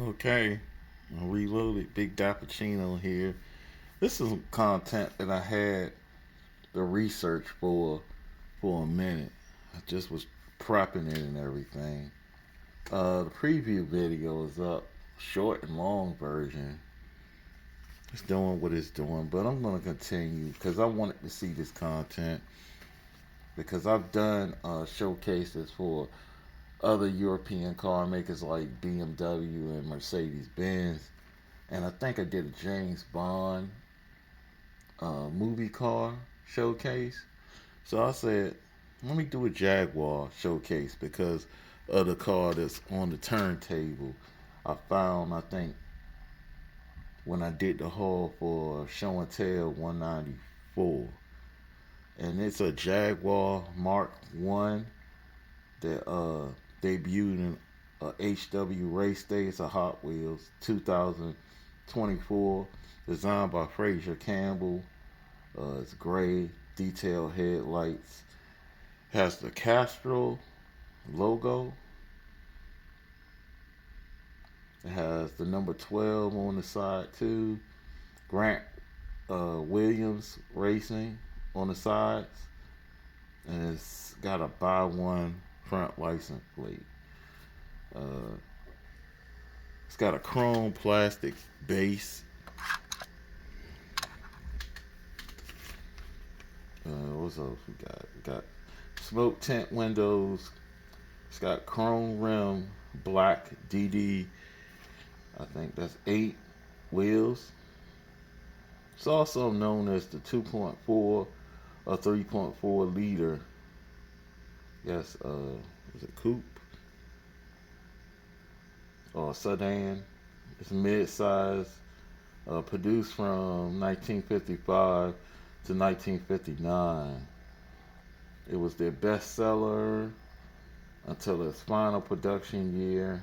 Okay, I reloaded. Big Dappuccino here. This is some content that I had to research for a minute. I just was prepping it and everything. The preview video is up, short and long version. It's doing what it's doing, but I'm gonna continue because I wanted to see this content because I've done showcases for other European car makers like BMW and Mercedes Benz, and I think I did a James Bond movie car showcase. So I said, let me do a Jaguar showcase because of the car that's on the turntable. I found, I think, when I did the haul for Show and Tell 194. And it's a Jaguar Mark 1 that debuted in HW Race Day. It's a Hot Wheels 2024, designed by Fraser Campbell. It's gray, detailed headlights. Has the Castrol logo. It has the number 12 on the side too. Grant Williams Racing on the sides. And it's got a buy one front license plate. Uh, it's got a chrome plastic base. What's else we got? We got smoke tint windows. It's got chrome rim, black DD. I think that's 8 wheels. It's also known as the 2.4 or 3.4 liter. Yes, is it coupe or sedan? It's mid-size. Produced from 1955 to 1959. It was their bestseller until its final production year,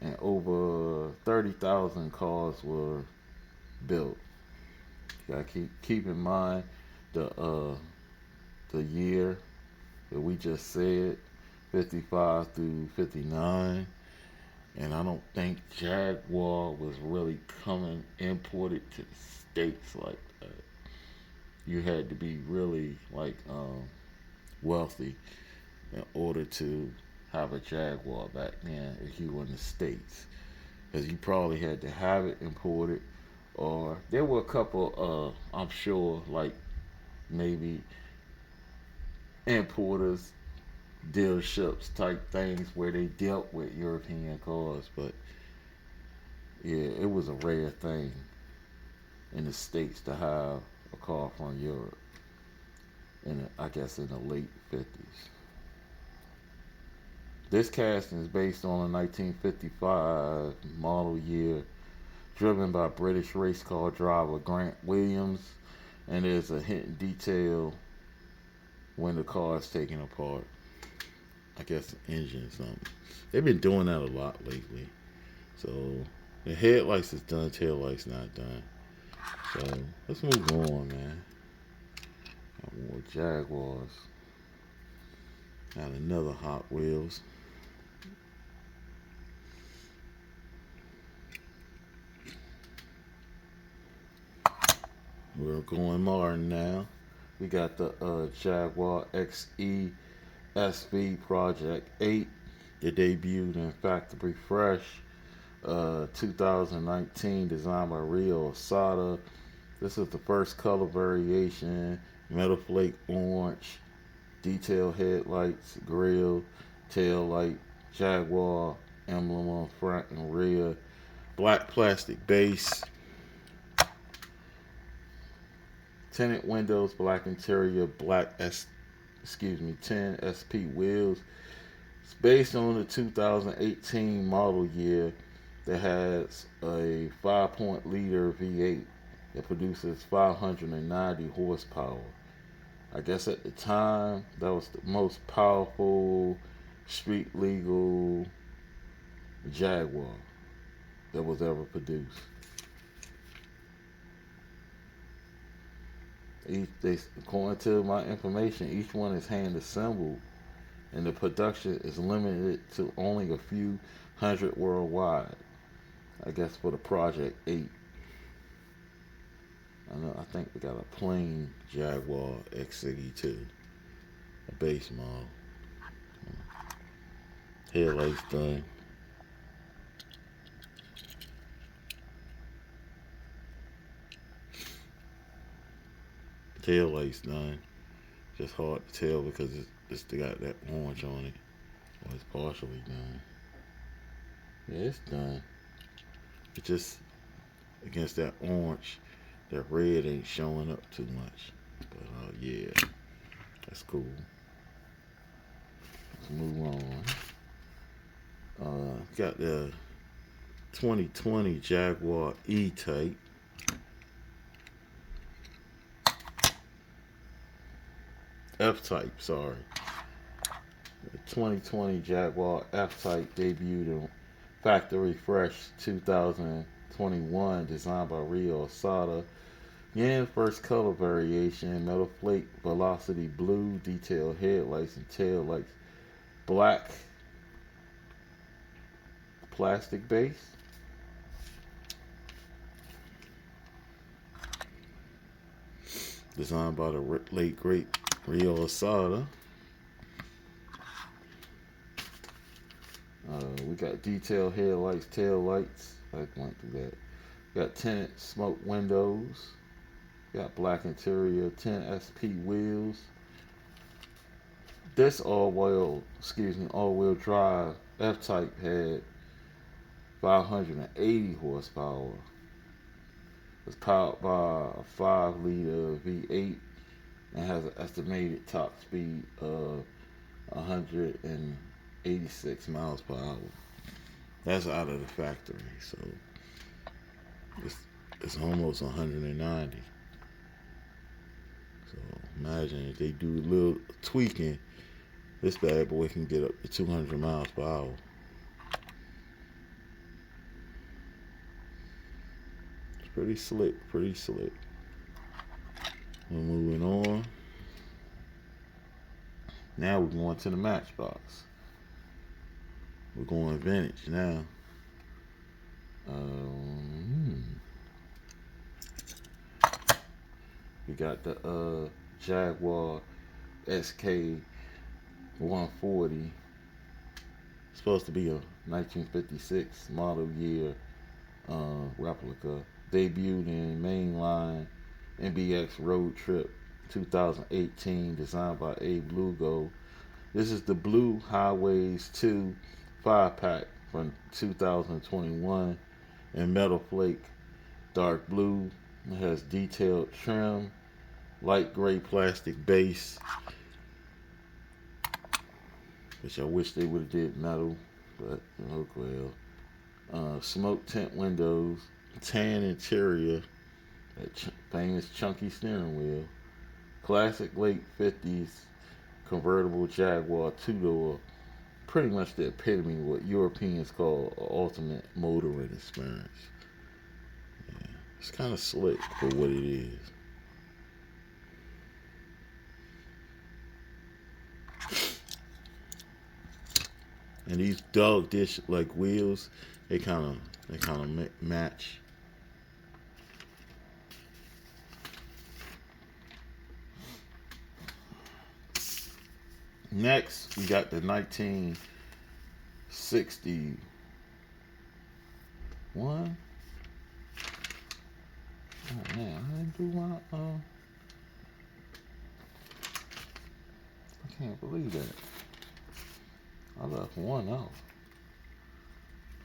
and over 30,000 cars were built. You gotta keep in mind the year that we just said, 55 through 59. And I don't think Jaguar was really coming imported to the States like that. You had to be really wealthy in order to have a Jaguar back then if you were in the States. Because you probably had to have it imported, or there were a couple, I'm sure, like maybe importers, dealerships type things where they dealt with European cars, but yeah, it was a rare thing in the States to have a car from Europe, I guess in the late 50s. This casting is based on a 1955 model year driven by British race car driver Grant Williams, and there's a hidden detail when the car is taken apart. I guess the engine or something. They've been doing that a lot lately. So the headlights is done, tail lights not done. So let's move on, man. Got more Jaguars. Got another Hot Wheels. We're going modern now. We got the Jaguar XE SV Project 8. It debuted in Factory Fresh 2019, designed by Rio Osada. This is the first color variation, metal flake orange, detailed headlights, grille, tail light, Jaguar emblem on front and rear, black plastic base, tinted windows, black interior, 10 SP wheels. It's based on the 2018 model year that has a 5.0-liter V8 that produces 590 horsepower. I guess at the time, that was the most powerful street legal Jaguar that was ever produced. According to my information, each one is hand assembled, and the production is limited to only a few hundred worldwide. I guess for the Project 8. I think we got a plain Jaguar X62, a base model. Headlights done. Taillights done. Just hard to tell because it's got that orange on it. Well, it's partially done. Yeah, it's done. It just against that orange, that red ain't showing up too much. But yeah, that's cool. Let's move on. Got the 2020 Jaguar E-Type. F-Type, sorry. The 2020 Jaguar F-Type debuted in Factory Fresh 2021, designed by Rio Asada. Yeah, first color variation, metal flake, velocity blue, detailed headlights and tail lights, black plastic base. Designed by the late great Rio Asada. We got detailed headlights, tail lights. I went through that. Got tinted smoke windows. Got black interior, 10 SP wheels. This all-wheel drive F-Type had 580 horsepower. It's powered by a 5-liter V8 and has an estimated top speed of 186 miles per hour. That's out of the factory, so it's almost 190. So imagine if they do a little tweaking, this bad boy can get up to 200 miles per hour. It's pretty slick, pretty slick. We're moving on. Now we're going to the Matchbox. We're going vintage now. We got the Jaguar SK 140. Supposed to be a 1956 model year replica. Debuted in mainline MBX Road Trip 2018, designed by Abe Lugo. This is the Blue Highways 2 5-pack from 2021 in metal flake, dark blue. It has detailed trim, light gray plastic base, which I wish they would have did metal, but oh well. Smoke tint windows, tan interior, that famous chunky steering wheel, classic late 50s convertible Jaguar two-door, pretty much the epitome of what Europeans call ultimate motoring experience. Yeah, it's kind of slick for what it is. And these dog dish like wheels, they kind of match. Next, we got the 1961. Oh man, I didn't do my I can't believe that. I left one out.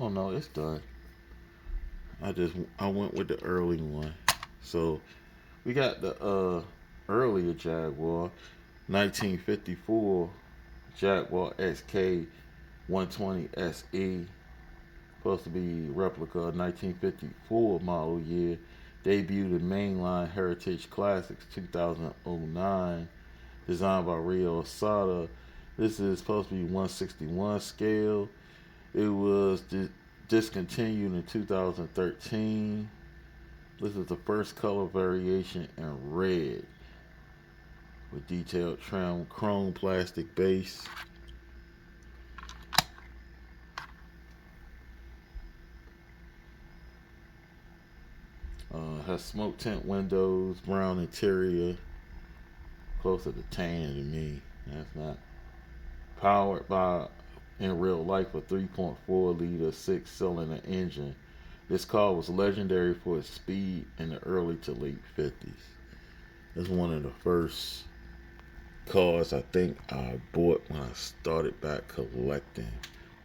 Oh no, it's done. I went with the early one. So we got the earlier Jaguar, 1954 Jaguar SK 120 SE. Supposed to be replica 1954 model year. Debuted in mainline Heritage Classics 2009. Designed by Rio Asada. This is supposed to be 161 scale. It was discontinued in 2013. This is the first color variation in red with detailed trim, chrome plastic base. Has smoke tint windows, brown interior, closer to tan to me. That's not powered by, in real life, a 3.4 liter 6-cylinder engine. This car was legendary for its speed in the early to late 50s. It's one of the first cars I think I bought when I started back collecting,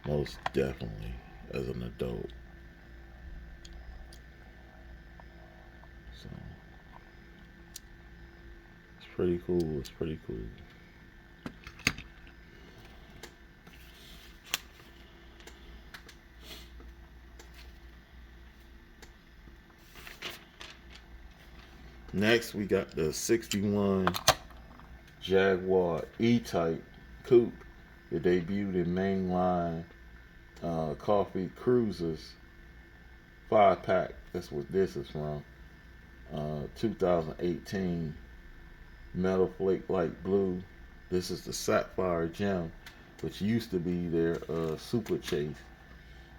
most definitely, as an adult. So it's pretty cool. It's pretty cool. Next, we got the 61 Jaguar E-Type Coupe. It debuted in mainline coffee cruisers 5-pack. That's what this is from. 2018 metal flake light blue. This is the sapphire gem, which used to be their super chase.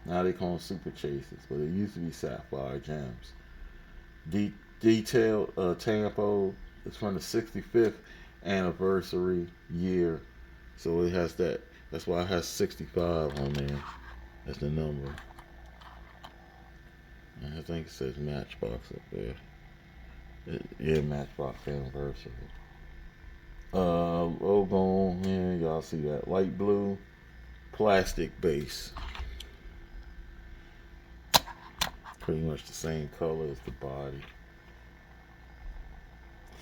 Now they call them super chases, but it used to be sapphire gems. Detailed tampo. It's from the 65th anniversary year, so it has that. That's why it has 65 on there. That's the number. And I think it says Matchbox up there. Yeah, Matchbox anniversary. Logo on here, y'all see that light blue plastic base. Pretty much the same color as the body.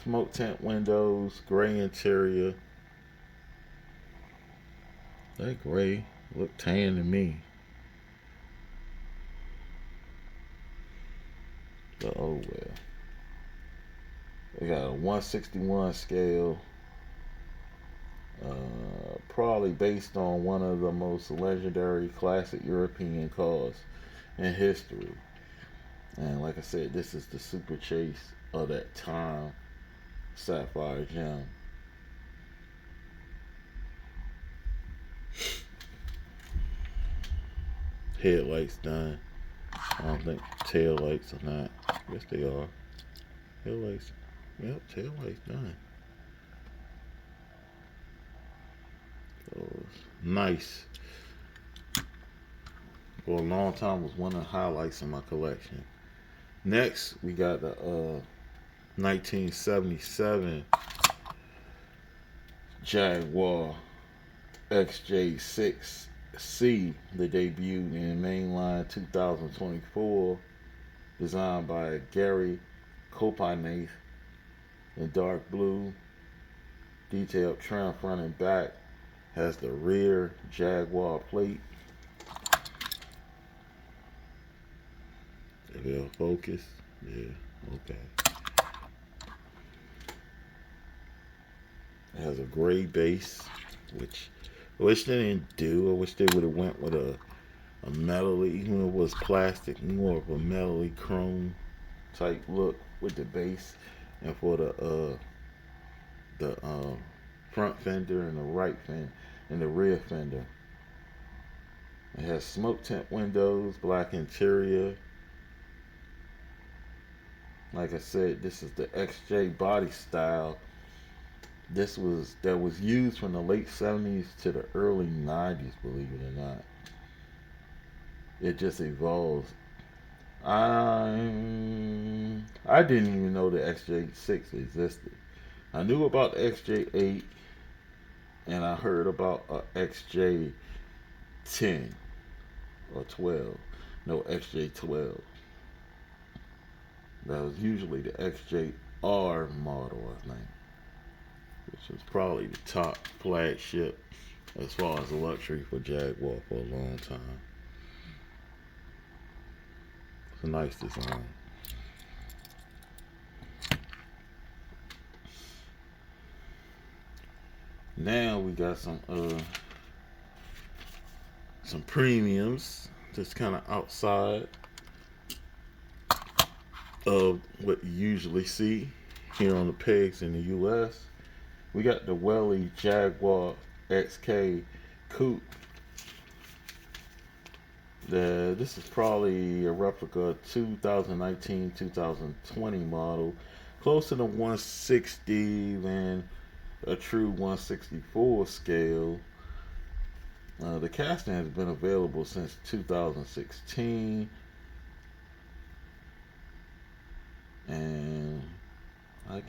Smoke tint windows, gray interior. That gray look tan to me. But oh well. They got a 161 scale. Probably based on one of the most legendary classic European cars in history. And like I said, this is the super chase of that time. Sapphire gem. Headlights done. I don't think tail lights are not. Yes, they are. Headlights. Yep, tail lights done. So nice. For a long time, was one of the highlights in my collection. Next, we got the 1977 Jaguar XJ6C that debuted in mainline 2024, designed by Gary Kopinath in dark blue. Detailed trim front and back. Has the rear Jaguar plate. If it'll focus, yeah, okay. It has a gray base, which I wish they didn't do. I wish they would have went with a metally, even if it was plastic, more of a metally chrome type look with the base, and for the front fender and the right fender and the rear fender. It has smoke tint windows, black interior. Like I said, this is the XJ body style. That was used from the late 70s to the early 90s, believe it or not. It just evolves. I didn't even know the XJ6 existed. I knew about the XJ8, and I heard about a XJ10 or 12. No, XJ12. That was usually the XJR model, I think, which was probably the top flagship as far as luxury for Jaguar for a long time. It's a nice design. Now we got some premiums just kind of outside of what you usually see here on the pegs in the U.S. We got the Welly Jaguar XK Coupe. This is probably a replica 2019-2020 model, closer to 160 than a true 164 scale. The casting has been available since 2016, and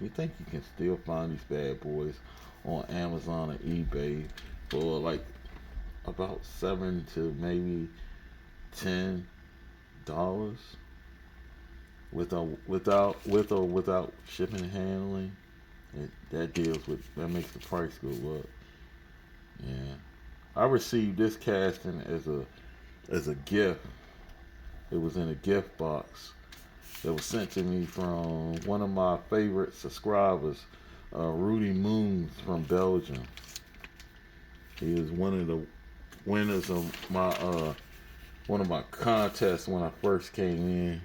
you think you can still find these bad boys on Amazon or eBay for like about $7 to maybe $10 without shipping and handling. That makes the price go up. Yeah, I received this casting as a gift. It was in a gift box that was sent to me from one of my favorite subscribers, Rudy Moons from Belgium. He was one of the winners of my one of my contests when I first came in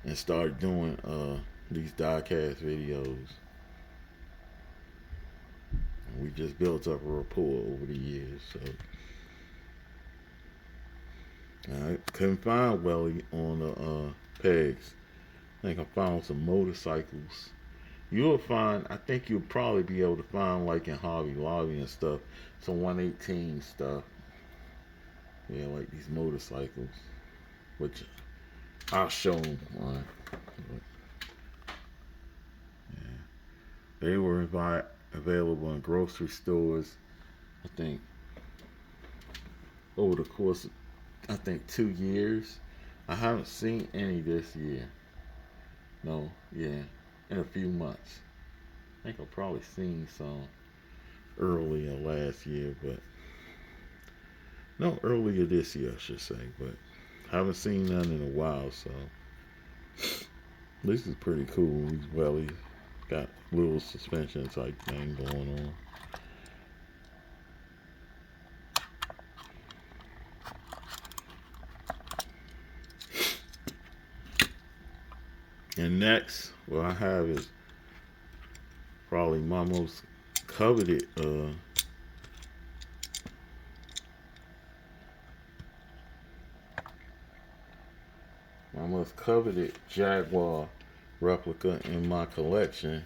and started doing these diecast videos. And we just built up a rapport over the years. So I couldn't find Welly on the pegs. I think I found some motorcycles. You'll find, I think you'll probably be able to find, like in Hobby Lobby and stuff, some 118 stuff. Yeah, like these motorcycles, which I'll show them. But, yeah. They were available in grocery stores, I think, over the course of, I think, 2 years. I haven't seen any this year. No, yeah, in a few months. I think I've probably seen some earlier last year, but no, earlier this year, I should say. But haven't seen none in a while, so this is pretty cool. These wellies got a little suspension type thing going on. And next, what I have is probably my most coveted Jaguar replica in my collection.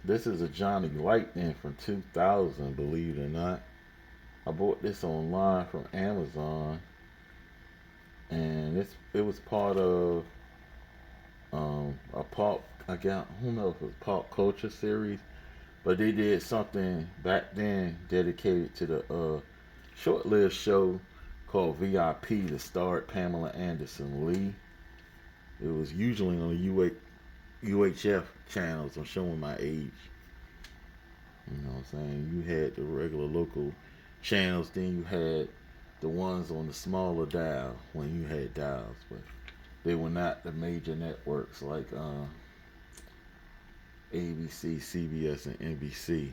This is a Johnny Lightning from 2000, believe it or not. I bought this online from Amazon, and it was part of a pop. I got who knows if it was pop culture series, but they did something back then dedicated to the short-lived show called VIP that starred Pamela Anderson Lee. It was usually on the UHF channels. I'm showing my age. You know what I'm saying? You had the regular local channels, then you had the ones on the smaller dial when you had dials, but they were not the major networks like ABC, CBS, and NBC.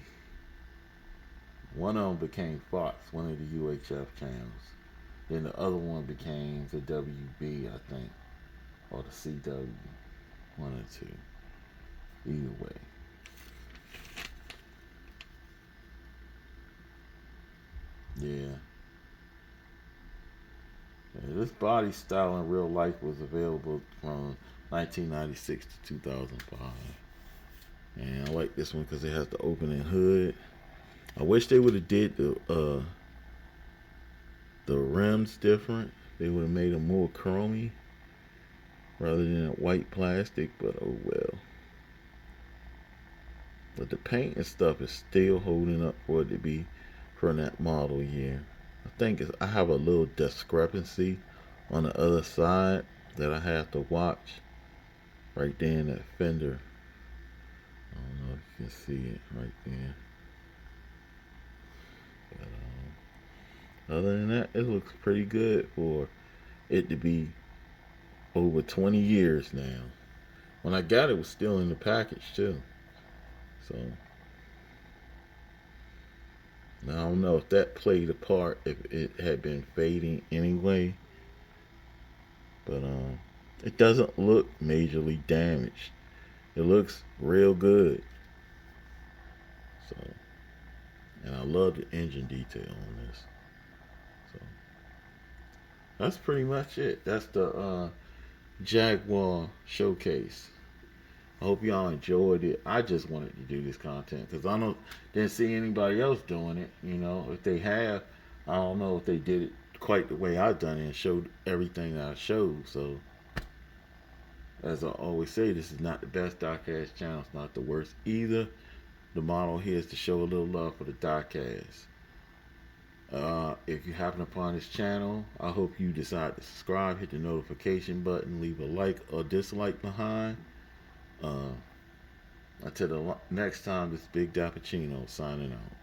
One of them became Fox, one of the UHF channels. Then the other one became the WB, I think, or the CW, one or two. Either way. Yeah. Yeah, this body style in real life was available from 1996 to 2005. And I like this one because it has the opening hood. I wish they would have did the rims different. They would have made them more chromy rather than white plastic, but oh well. But the paint and stuff is still holding up for it to be from that model year. I have a little discrepancy on the other side that I have to watch right there in that fender. I don't know if you can see it right there. But, other than that, it looks pretty good for it to be over 20 years now. When I got it, it was still in the package too. So now I don't know if that played a part, if it had been fading anyway. But it doesn't look majorly damaged. It looks real good. So, and I love the engine detail on this. So That's pretty much it. That's the Jaguar Showcase. I hope y'all enjoyed it. I just wanted to do this content because I don't didn't see anybody else doing it. You know, if they have, I don't know if they did it quite the way I done it and showed everything that I showed. So, as I always say, this is not the best Diecast channel. It's not the worst either. The model here is to show a little love for the Diecast. If you happen upon this channel, I hope you decide to subscribe, hit the notification button, leave a like or dislike behind. Uh, Until the next time, this is Big Dappuccino signing out.